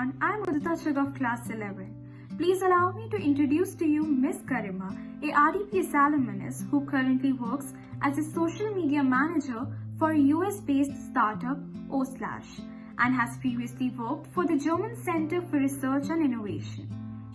everyone, I'm Udita Chug of Class 11. Please allow me to introduce to you Miss Garima, a RDPS alumnus who currently works as a social media manager for a US-based startup OSlash and has previously worked for the German Center for Research and Innovation.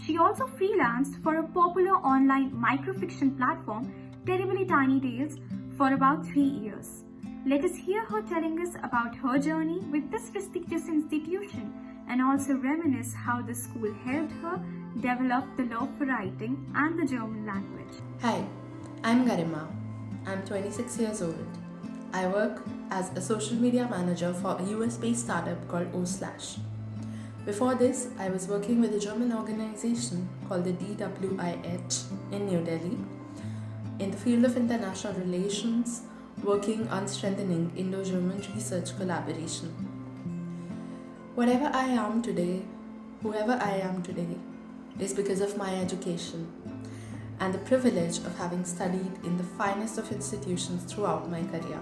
She also freelanced for a popular online microfiction platform, Terribly Tiny Tales, for about 3 years. Let us hear her telling us about her journey with this prestigious institution and also reminisce how the school helped her develop the love for writing and the German language. Hi, I'm Garima. I'm 26 years old. I work as a social media manager for a US-based startup called OSlash. Before this, I was working with a German organization called the DWIH in New Delhi in the field of international relations, working on strengthening Indo-German research collaboration. Whatever I am today, whoever I am today, is because of my education and the privilege of having studied in the finest of institutions throughout my career.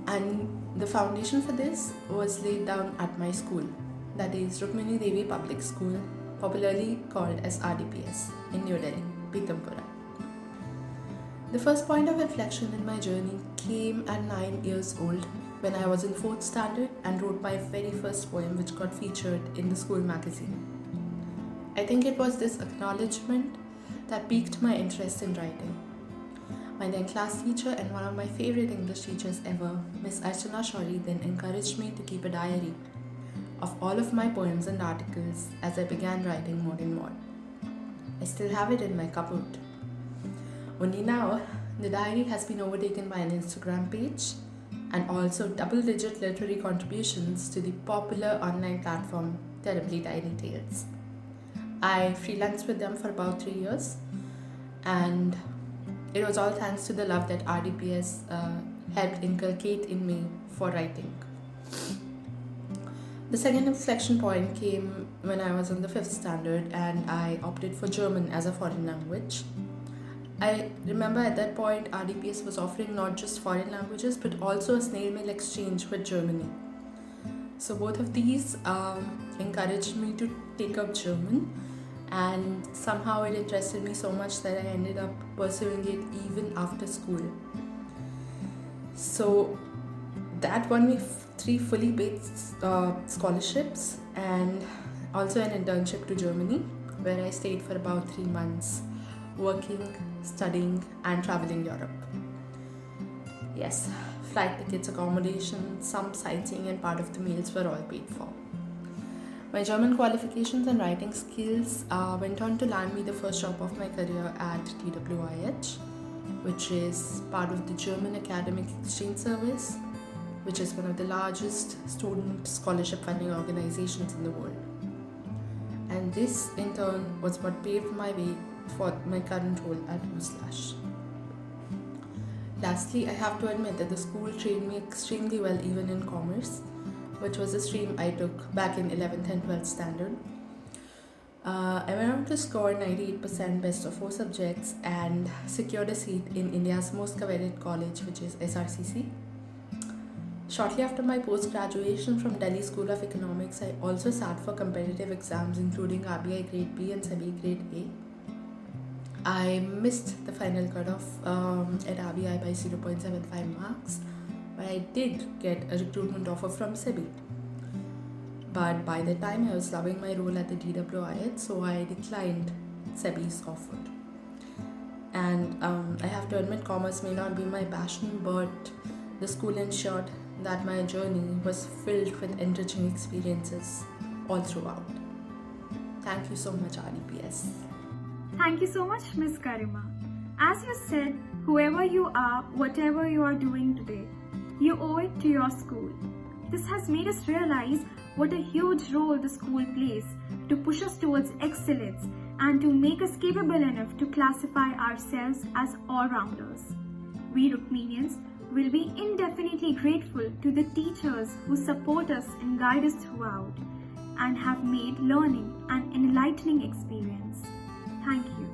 And the foundation for this was laid down at my school, that is Rukmini Devi Public School, popularly called as RDPS in New Delhi, Pitampura. The first point of inflection in my journey came at 9 years old when I was in 4th standard and wrote my very first poem, which got featured in the school magazine. I think it was this acknowledgement that piqued my interest in writing. My then class teacher and one of my favorite English teachers ever, Miss Archana Shori, then encouraged me to keep a diary of all of my poems and articles as I began writing more and more. I still have it in my cupboard. Only now, the diary has been overtaken by an Instagram page and also double-digit literary contributions to the popular online platform Terribly Tiny Tales. I freelanced with them for about 3 years, and it was all thanks to the love that RDPS helped inculcate in me for writing. The second inflection point came when I was in the 5th standard and I opted for German as a foreign language. I remember at that point RDPS was offering not just foreign languages but also a snail mail exchange with Germany. So both of these encouraged me to take up German, and somehow it interested me so much that I ended up pursuing it even after school. So that won me 3 fully paid scholarships and also an internship to Germany, where I stayed for about 3 months, working, studying and traveling Europe. Yes, flight tickets, accommodation, some sightseeing and part of the meals were all paid for. My German qualifications and writing skills went on to land me the first job of my career at DWIH, which is part of the German Academic Exchange Service, which is one of the largest student scholarship funding organizations in the world. And this in turn was what paved my way for my current role at OSlash. Lastly, I have to admit that the school trained me extremely well even in commerce, which was a stream I took back in 11th and 12th standard. I went on to score 98% best of 4 subjects and secured a seat in India's most coveted college, which is SRCC. Shortly after my post-graduation from Delhi School of Economics, I also sat for competitive exams including RBI Grade B and SEBI Grade A. I missed the final cutoff at RBI by 0.75 marks, but I did get a recruitment offer from SEBI. But by the time I was loving my role at the DWIH, so I declined SEBI's offer. And I have to admit, commerce may not be my passion, but the school ensured that my journey was filled with enriching experiences all throughout. Thank you so much, RDPS. Thank you so much, Miss Garima. As you said, whoever you are, whatever you are doing today, you owe it to your school. This has made us realize what a huge role the school plays to push us towards excellence and to make us capable enough to classify ourselves as all-rounders. We Rukminians will be indefinitely grateful to the teachers who support us and guide us throughout and have made learning an enlightening experience. Thank you.